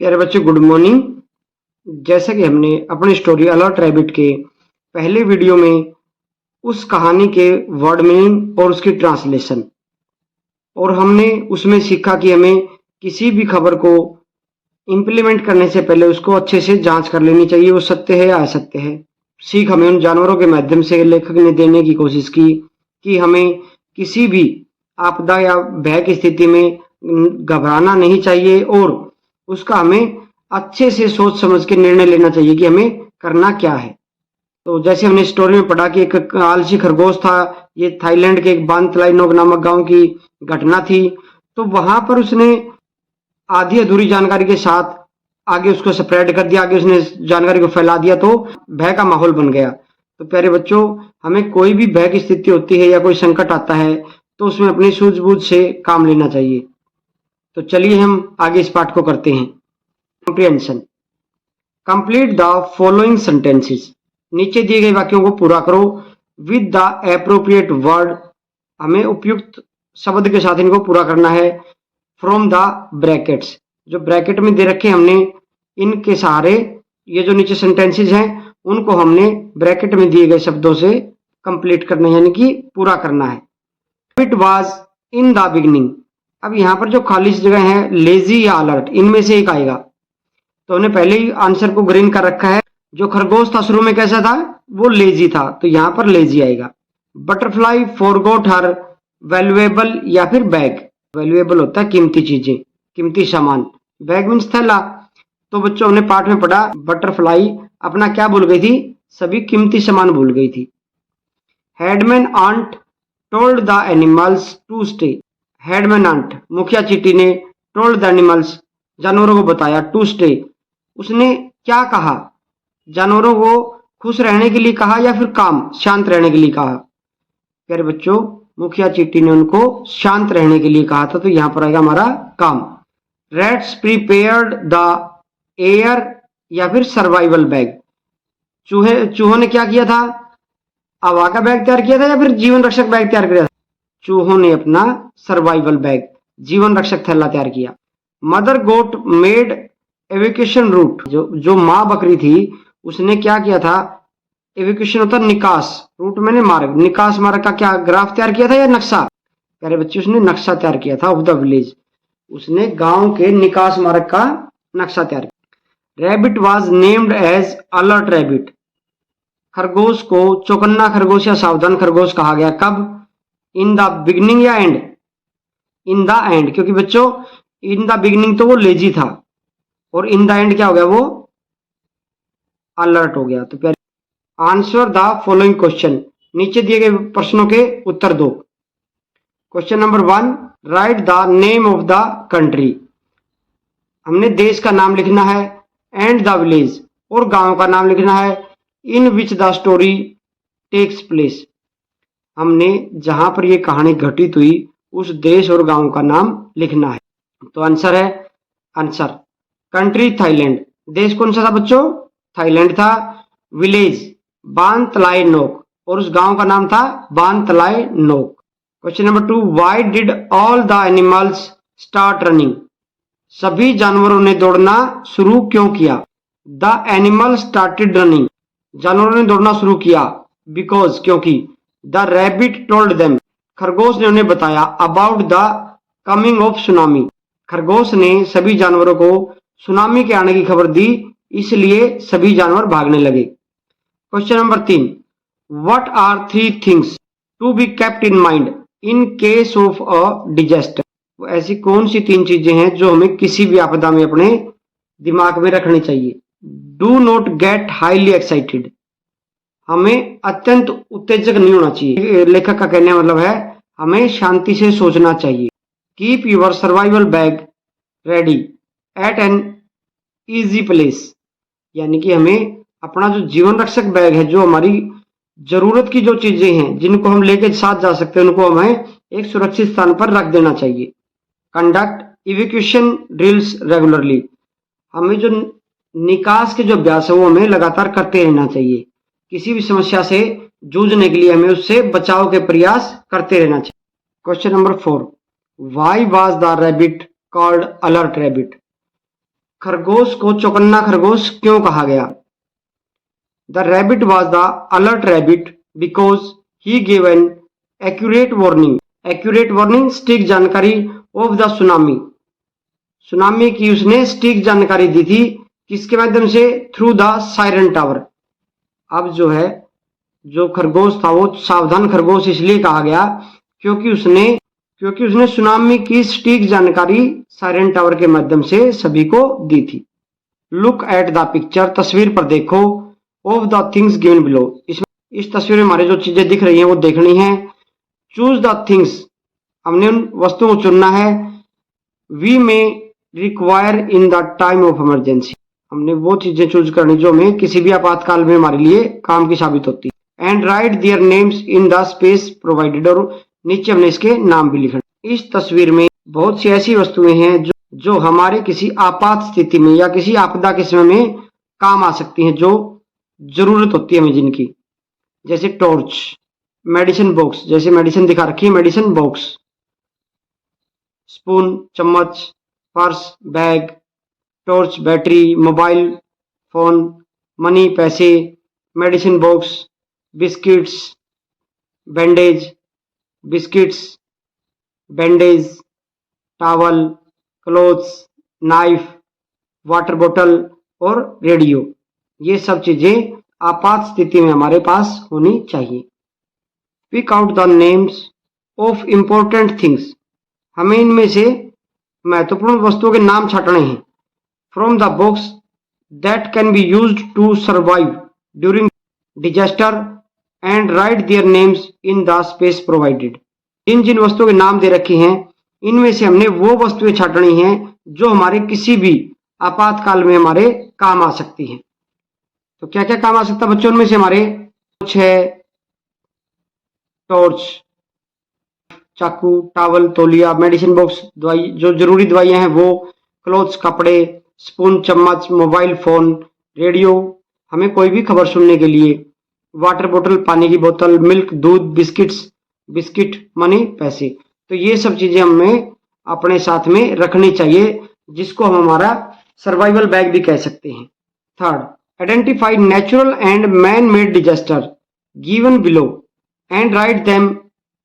प्यारे बच्चों, good morning. जैसा कि हमने अपनी स्टोरी अलर्ट रैबिट के पहले वीडियो में उस कहानी के वर्ड मीनिंग और उसकी ट्रांसलेशन और हमने उसमें सीखा कि हमें किसी भी खबर को इम्प्लीमेंट करने से पहले उसको अच्छे से जांच कर लेनी चाहिए, वो सत्य है या असत्य है। सीख हमें उन जानवरों के माध्यम से लेखक ने देने की कोशिश की कि हमें किसी भी आपदा या भय की स्थिति में घबराना नहीं चाहिए और उसका हमें अच्छे से सोच समझ के निर्णय लेना चाहिए कि हमें करना क्या है। तो जैसे हमने स्टोरी में पढ़ा कि एक आलसी खरगोश था, ये थाईलैंड के एक बांतलाइनोक नामक गांव की घटना थी। तो वहां पर उसने आधी अधूरी जानकारी के साथ आगे उसको स्प्रेड कर दिया, आगे उसने जानकारी को फैला दिया, तो भय का माहौल बन गया। तो प्यारे बच्चों, हमें कोई भी भय की स्थिति होती है या कोई संकट आता है तो उसमें अपनी सूझबूझ से काम लेना चाहिए। तो चलिए हम आगे इस पाठ को करते हैं। Comprehension. Complete the following sentences. नीचे दिए गए वाक्यों को पूरा करो विद द एप्रोप्रिएट वर्ड। हमें उपयुक्त शब्द के साथ इनको पूरा करना है। फ्रॉम द ब्रैकेट्स, जो ब्रैकेट में दे रखे हमने इनके सहारे ये जो नीचे सेंटेंसेस हैं उनको हमने ब्रैकेट में दिए गए शब्दों से कंप्लीट करना है, यानी कि पूरा करना है। It was in the beginning. अब यहाँ पर जो खाली जगह है लेजी या अलर्ट, इनमें से एक आएगा। तो हमने पहले ही आंसर को ग्रीन कर रखा है। जो खरगोश था शुरू में कैसा था, वो लेजी था, तो यहां पर लेजी आएगा। बटरफ्लाई फॉरगॉट हर वैल्यूएबल या फिर बैग। वैल्यूएबल होता है कीमती चीजें, कीमती सामान। बैग मीन्स थैला। तो बच्चों हमने पाठ में पढ़ा बटरफ्लाई अपना क्या भूल गई थी, सभी कीमती सामान भूल गई थी। Headman ant told the animals to stay. Headman ant मुखिया चींटी ने टोल्ड द एनिमल्स जानवरों को बताया टू स्टे, उसने क्या कहा, जानवरों को खुश रहने के लिए कहा या फिर काम शांत रहने के लिए कहा। प्यारे बच्चों, मुखिया चींटी ने उनको शांत रहने के लिए कहा था, तो यहां पर आएगा हमारा काम। रैट्स प्रिपेयर्ड द एयर या फिर सर्वाइवल बैग। चूहों ने क्या किया था, हवा का बैग तैयार किया था या फिर जीवन रक्षक बैग तैयार किया था। चूहों ने अपना सर्वाइवल बैग, जीवन रक्षक थैला तैयार किया। मदर गोट मेड एविकेशन रूट। जो माँ बकरी थी उसने क्या किया था, एविकेशन होता निकास, रूट मैंने मार्ग, निकास मार्ग का क्या ग्राफ तैयार किया था या नक्शा। प्यारे बच्चे, उसने नक्शा तैयार किया था ऑफ द विलेज, उसने गांव के निकास मार्ग का नक्शा तैयार किया। Rabbit was named as alert rabbit. खरगोश को चौकन्ना खरगोश या सावधान खरगोश कहा गया, कब, इन द बिगनिंग या एंड, इन द एंड, क्योंकि बच्चों इन द बिगनिंग तो वो लेजी था और इन द एंड क्या हो गया, वो अलर्ट हो गया। तो प्यारे आंसर द फॉलोइंग क्वेश्चन, नीचे दिए गए प्रश्नों के उत्तर दो। Question number 1, right the name of the country. हमने देश का नाम लिखना है, एंड द विलेज और गांव का नाम लिखना है, in which the story takes place. हमने जहां पर यह कहानी घटित हुई उस देश और गांव का नाम लिखना है। तो आंसर है, आंसर कंट्री थाईलैंड, देश कौन सा था बच्चों, थाईलैंड था। विलेज बांतलाई नोक और उस गांव का नाम था बांतलाई नोक। Question number 2, why did all the animals start running. सभी जानवरों ने दौड़ना शुरू क्यों किया। द एनिमल स्टार्टेड रनिंग, जानवरों ने दौड़ना शुरू किया, बिकॉज क्योंकि, द रैबिट टोल्ड देम, खरगोश ने उन्हें बताया, about the coming of tsunami, खरगोश ने सभी जानवरों को सुनामी के आने की खबर दी, इसलिए सभी जानवर भागने लगे। Question number 3, what are 3 things to be kept in mind in case of a disaster. ऐसी कौन सी 3 चीजें हैं जो हमें किसी भी आपदा में अपने दिमाग में रखनी चाहिए। Do not get highly excited, हमें अत्यंत उत्तेजक नहीं होना चाहिए। लेखक का कहने का मतलब है हमें शांति से सोचना चाहिए। Keep your survival bag ready eight an easy place, यानी कि हमें अपना जो जीवन रक्षक बैग है, जो हमारी जरूरत की जो चीजें हैं जिनको हम लेके साथ जा सकते हैं, उनको हमें एक सुरक्षित स्थान पर रख देना चाहिए। कंडक्ट इवैक्यूएशन ड्रिल्स रेगुलरली, हमें जो निकास के जो अभ्यास है वो हमें लगातार करते रहना चाहिए। किसी भी समस्या से जूझने के लिए हमें उससे बचाव के प्रयास करते रहना चाहिए। Question number 4, why was the rabbit called alert rabbit. खरगोश को चौकन्ना खरगोश क्यों कहा गया? The rabbit was the alert rabbit because he gave an accurate warning. Accurate warning सटीक जानकारी ऑफ द सुनामी। सुनामी की उसने सटीक जानकारी दी थी, किसके माध्यम से? Through the siren tower. अब जो है जो खरगोश था वो सावधान खरगोश इसलिए कहा गया क्योंकि उसने सुनामी की सटीक जानकारी सायरन टावर के माध्यम से सभी को दी थी। लुक एट द पिक्चर, तस्वीर पर देखो, of the things given below. इस तस्वीर में हमारे जो चीजें दिख रही हैं वो देखनी है। चूज द थिंग्स, हमने उन वस्तुओं को चुनना है। वी में require in the time of emergency, हमने वो चीजें चूज करनी जो हमें किसी भी आपातकाल में हमारे लिए काम की साबित होती है। And write their names in the space provided, और नीचे हमने इसके नाम भी लिखने। इस तस्वीर में बहुत सी ऐसी वस्तुएं हैं जो हमारे किसी आपात स्थिति में या किसी आपदा के समय में काम आ सकती हैं, जो जरूरत होती है हमें जिनकी, जैसे टॉर्च, मेडिसिन बॉक्स, जैसे मेडिसिन दिखा रखी है, मेडिसिन बॉक्स, स्पून, चम्मच, purse, bag, torch, battery, mobile phone, money, पैसे, medicine box, biscuits, bandage, biscuits, bandage, towel, clothes, knife, water बोतल और रेडियो। ये सब चीजें आपात स्थिति में हमारे पास होनी चाहिए। Pick out the names of important things, हमें इनमें से महत्वपूर्ण वस्तुओं के नाम छांटने हैं। From the box that can be used to survive during disaster and write their names in the space provided. जिन जिन वस्तुओं के नाम दे रखे हैं इनमें से हमने वो वस्तुएं छांटनी हैं जो हमारे किसी भी आपातकाल में हमारे काम आ सकती हैं। तो क्या क्या काम आ सकता है बच्चों? उनमें से हमारे कुछ है टॉर्च, चाकू, टावल, तौलिया, मेडिसिन बॉक्स, दवाई, जो जरूरी दवाइयां हैं वो, क्लोथ्स, कपड़े, स्पून, चम्मच, मोबाइल फोन, रेडियो, हमें कोई भी खबर सुनने के लिए, वाटर बोतल, पानी की बोतल, मिल्क, दूध, बिस्किट, मनी, पैसे। तो ये सब चीजें हमें अपने साथ में रखनी चाहिए, जिसको हम हमारा सर्वाइवल बैग भी कह सकते हैं। Third, identify natural and man made disaster given below and write them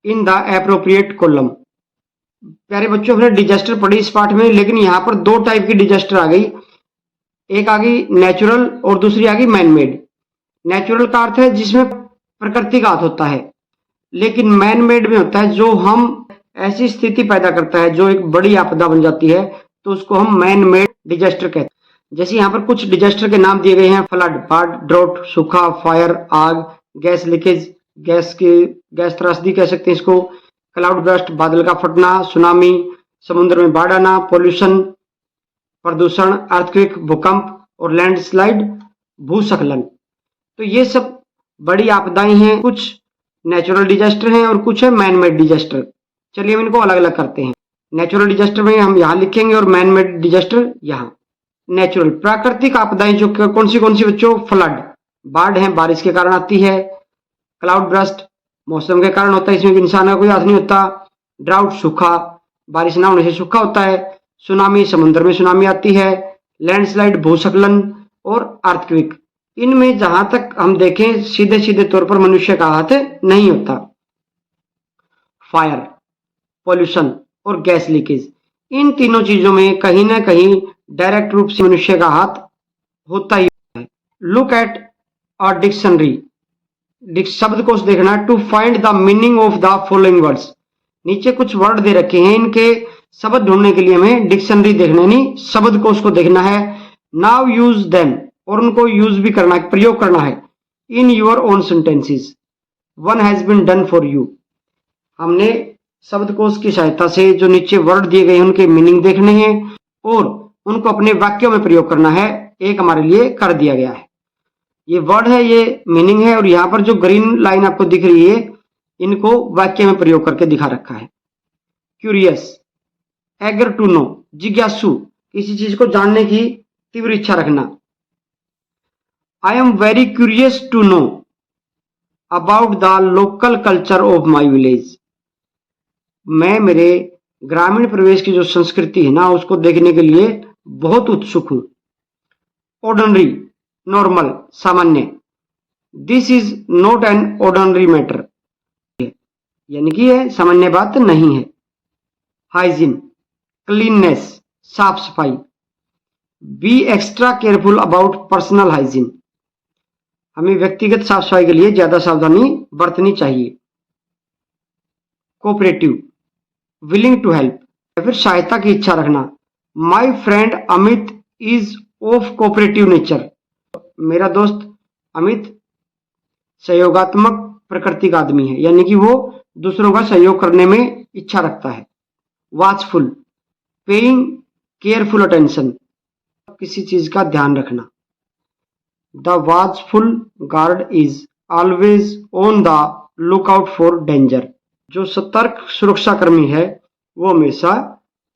in the appropriate column. प्यारे बच्चों, हमने डिजास्टर पढ़ी इस पाठ में, लेकिन यहाँ पर दो टाइप की डिजास्टर आ गई। एक आ गई नेचुरल और दूसरी आ गई मैन मेड। नेचुरल का अर्थ है जिसमें प्रकृति का हाथ होता है, लेकिन मैन मेड में होता है जो हम ऐसी स्थिति पैदा करता है जो एक बड़ी आपदा बन जाती है, तो उसको हम मैन मेड डिजास्टर कहते हैं। जैसे यहाँ पर कुछ डिजास्टर के नाम दिए गए हैं: फ्लड, बाढ़, ड्रॉट, सूखा, फायर, आग, गैस लीकेज, गैस त्रासदी कह सकते हैं इसको, क्लाउड बर्स्ट, बादल का फटना, सुनामी, समुद्र में बाढ़ आना, पॉल्यूशन, प्रदूषण, अर्थक्वेक, भूकंप और लैंडस्लाइड, भूस्खलन। तो ये सब बड़ी आपदाएं हैं। कुछ नेचुरल डिजास्टर हैं और कुछ है मैन मेड डिजास्टर। चलिए हम इनको अलग अलग करते हैं। नेचुरल डिजास्टर में हम यहाँ लिखेंगे और मैन मेड डिजास्टर यहाँ। नेचुरल, प्राकृतिक आपदाएं जो कौन सी बच्चों? फ्लड, बाढ़ है, बारिश के कारण आती है। क्लाउड बर्स्ट, मौसम के कारण होता है, इसमें इंसान का कोई हाथ नहीं होता। ड्राउट, सूखा, बारिश ना होने से सूखा होता है। सुनामी, समुद्र में सुनामी आती है। लैंडस्लाइड, भूस्खलन और अर्थक्वेक, इनमें जहां तक हम देखें सीधे सीधे तौर पर मनुष्य का हाथ नहीं होता। फायर, पॉल्यूशन और गैस लीकेज, इन तीनों चीजों में कहीं ना कहीं डायरेक्ट रूप से मनुष्य का हाथ होता ही है। लुक एट अ डिक्शनरी, शब्दकोश देखना। To find the meaning of the following words, नीचे कुछ वर्ड दे रखे हैं, इनके शब्द ढूंढने के लिए हमें डिक्शनरी देखना नहीं, शब्दकोश को देखना है। नाउ यूज देम, और उनको यूज भी करना है, प्रयोग करना है। In your own sentences, one has been done for you. हमने शब्दकोश की सहायता से जो नीचे वर्ड दिए गए हैं उनके मीनिंग देखने हैं और उनको अपने वाक्यों में प्रयोग करना है। एक हमारे लिए कर दिया गया है, ये वर्ड है, ये मीनिंग है, और यहाँ पर जो ग्रीन लाइन आपको दिख रही है इनको वाक्य में प्रयोग करके दिखा रखा है। क्यूरियस, एगर टू नो, जिज्ञासु, किसी चीज को जानने की तीव्र इच्छा रखना। I am very curious to know about the local culture of my village. मैं मेरे ग्रामीण प्रदेश की जो संस्कृति है ना उसको देखने के लिए बहुत उत्सुक हूं। ऑर्डिनरी, नॉर्मल, सामान्य। This is not an ordinary matter, यानी कि यह सामान्य बात नहीं है। हाइजीन, क्लीननेस, साफ सफाई। Be extra careful about personal hygiene, हमें व्यक्तिगत साफ सफाई के लिए ज्यादा सावधानी बरतनी चाहिए। कोऑपरेटिव, विलिंग टू हेल्प, या फिर सहायता की इच्छा रखना। My friend Amit is of cooperative nature, मेरा दोस्त अमित सहयोगात्मक प्रकृति का आदमी है, यानी कि वो दूसरों का सहयोग करने में इच्छा रखता है। वॉचफुल, पेइंग केयरफुल अटेंशन, किसी चीज का ध्यान रखना। The watchful guard is always on the lookout for danger, जो सतर्क सुरक्षाकर्मी है वो हमेशा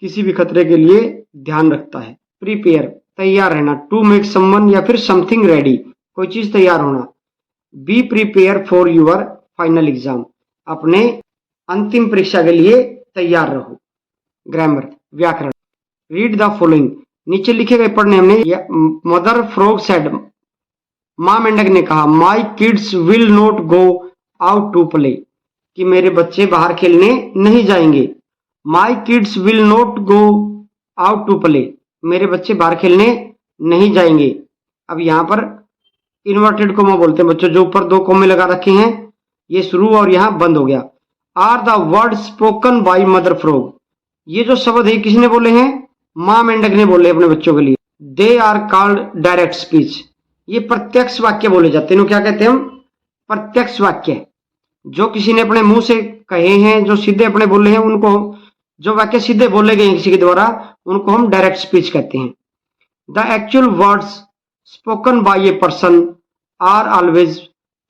किसी भी खतरे के लिए ध्यान रखता है। प्रिपेयर, तैयार रहना। टू मेक समवन या फिर समथिंग रेडी, कोई चीज तैयार होना। Be prepare for your final exam, अपने अंतिम परीक्षा के लिए तैयार रहो। ग्रामर, व्याकरण। रीड द फॉलोइंग, नीचे लिखे गए पढ़ने हमने। मदर फ्रॉग सेड, मां मेंढक ने कहा, my kids will not go out to play, कि मेरे बच्चे बाहर खेलने नहीं जाएंगे। My kids will not go out to play, मेरे बच्चे बाहर खेलने नहीं जाएंगे। अब यहां पर इन्वर्टेड कोमा बोलते हैं बच्चों, जो ऊपर दो कोमे लगा रखे हैं, ये शुरू और यहां बंद हो गया। Are the word spoken by mother frog, ये जो शब्द है किसने बोले हैं? मां मेंढक ने बोले अपने बच्चों के लिए। They are called direct speech, ये प्रत्यक्ष वाक्य बोले जाते हैं। क्या कहते हैं हम? प्रत्यक्ष वाक्य, जो किसी ने अपने मुंह से कहे हैं, जो सीधे अपने बोले हैं, उनको, जो वाक्य सीधे बोले गए हैं किसी के द्वारा, उनको हम डायरेक्ट स्पीच कहते हैं। The actual words spoken by a person are always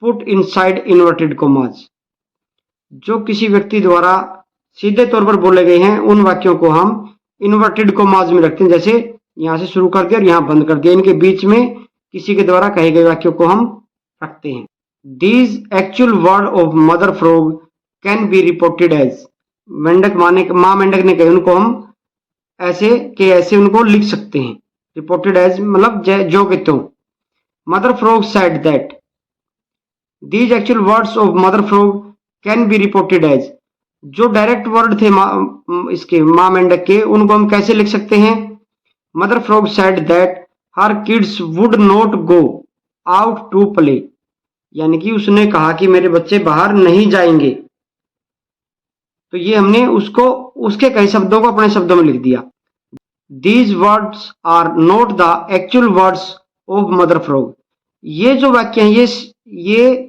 put inside inverted commas, जो किसी व्यक्ति द्वारा सीधे तौर पर बोले गए हैं उन वाक्यों को हम इन्वर्टेड कोमाज में रखते हैं। जैसे यहां से शुरू कर दिया और यहां बंद कर दिया, इनके बीच में किसी के द्वारा कहे गए वाक्यों को हम रखते हैं। These actual word of mother frog can be reported as, मेंढक मां मेंढक ने कहे, उनको हम ऐसे के ऐसे उनको लिख सकते हैं। रिपोर्टेड एज मतलब जो के तो। Mother frog said that, these actual words of mother frog can be reported as, जो डायरेक्ट वर्ड थे इसके मां मेंढक के, उनको हम कैसे लिख सकते हैं? Mother frog said that her kids would not go out to play, यानी कि उसने कहा कि मेरे बच्चे बाहर नहीं जाएंगे। तो ये हमने उसको उसके कई शब्दों को अपने शब्दों में लिख दिया। These words are not the actual words of mother frog, ये जो वाक्य हैं ये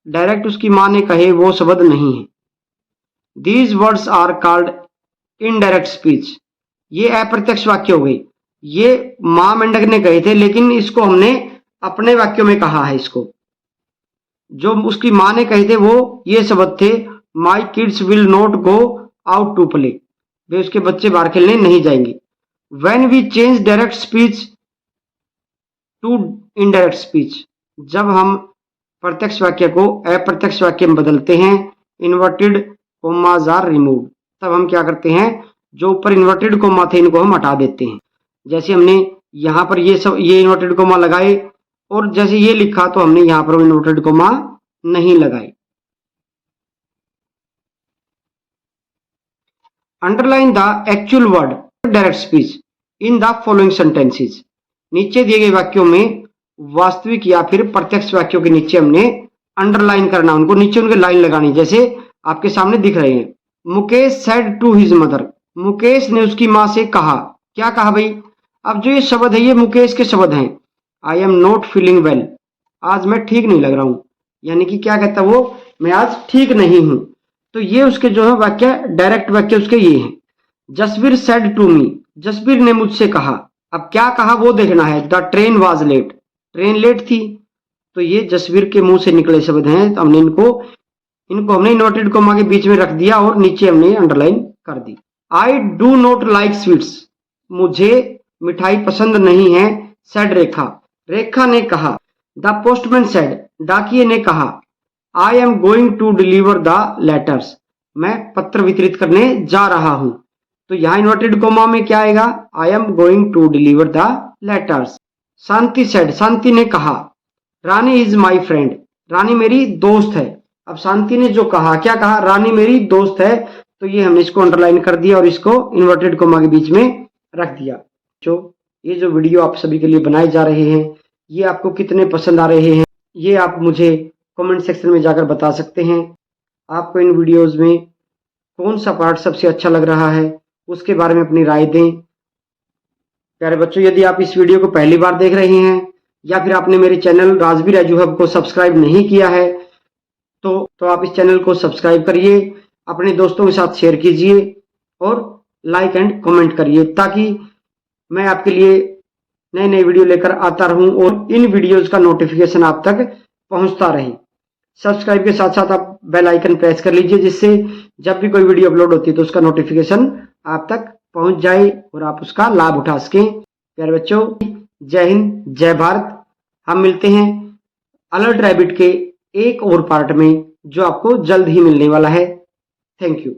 डायरेक्ट उसकी मां ने कहे वो शब्द नहीं है। These words are called indirect speech, ये अप्रत्यक्ष वाक्य हो गए। ये मां मेंढक ने कहे थे, लेकिन इसको हमने अपने वाक्यों में कहा है। इसको जो उसकी मां ने कहे थे वो ये शब्द थे, my kids will not go out to play, वे उसके बच्चे बाहर खेलने नहीं जाएंगे। When we change direct speech to indirect speech, जब हम प्रत्यक्ष वाक्य को अप्रत्यक्ष वाक्य में बदलते हैं, इन्वर्टेड कोमाज आर रिमूव, तब हम क्या करते हैं? जो ऊपर इन्वर्टेड कोमा थे इनको हम हटा देते हैं। जैसे हमने यहां पर ये इन्वर्टेड कोमा लगाए, और जैसे ये लिखा तो हमने यहां पर इन्वर्टेड कोमा नहीं लगाए। Underline the actual word direct speech in the following sentences, नीचे दिए गए वाक्यों में वास्तविक या फिर प्रत्यक्ष वाक्यों के नीचे हमने अंडरलाइन करना, उनको नीचे उनके लाइन लगानी, जैसे आपके सामने दिख रहे हैं। Mukesh said to his mother, Mukesh ने उसकी मां से कहा। क्या कहा भाई? अब जो ये शब्द है ये मुकेश के शब्द हैं। I am not feeling well, आज मैं ठीक नहीं लग रहा हूं, यानी कि क्या कहता वो, मैं आज ठीक नहीं हूं। तो ये उसके जो है वाक्य, डायरेक्ट वाक्य उसके ये हैं। Jasvir said to me, Jasvir ने मुझसे कहा। अब क्या कहा वो देखना है। The train was late, train late थी। तो ये जसवीर के मुंह से निकले शब्द हैं, तो हमने इनको हमने इन्वर्टेड कोमा के बीच में रख दिया और नीचे हमने अंडरलाइन कर दी। I do not like sweets, मुझे मिठाई पसंद नहीं है। सेड रेखा, रेखा ने कहा। द पोस्टमैन सेड, डाकिये ने कहा। I am going to deliver the letters, मैं पत्र वितरित करने जा रहा हूं। तो यहाँ इन्वर्टेड कोमा में क्या आएगा, I am going to deliver the letters. Shanti said, Shanti ने कहा, रानी इज माई फ्रेंड, रानी मेरी दोस्त है। अब शांति ने जो कहा, क्या कहा, रानी मेरी दोस्त है, तो ये हमने इसको अंडरलाइन कर दिया और इसको इन्वर्टेड कोमा के बीच में रख दिया। ये जो वीडियो आप सभी के लिए बनाए जा रहे हैं, ये आपको कितने पसंद आ रहे हैं, ये आप मुझे कमेंट सेक्शन में जाकर बता सकते हैं। आपको इन वीडियोस में कौन सा पार्ट सबसे अच्छा लग रहा है, उसके बारे में अपनी राय दें। प्यारे बच्चों, यदि आप इस वीडियो को पहली बार देख रहे हैं या फिर आपने मेरे चैनल राजबीर एजू हब को सब्सक्राइब नहीं किया है, तो आप इस चैनल को सब्सक्राइब करिए, अपने दोस्तों के साथ शेयर कीजिए और लाइक एंड कमेंट करिए, ताकि मैं आपके लिए नए नए वीडियो लेकर आता रहूं और इन वीडियोस का नोटिफिकेशन आप तक पहुंचता रहे। सब्सक्राइब के साथ साथ आप बेल आइकन प्रेस कर लीजिए, जिससे जब भी कोई वीडियो अपलोड होती है तो उसका नोटिफिकेशन आप तक पहुंच जाए और आप उसका लाभ उठा सकें। प्यारे बच्चों, जय हिंद, जय भारत। हम मिलते हैं अलर्ट रैबिट के एक और पार्ट में, जो आपको जल्द ही मिलने वाला है। Thank you.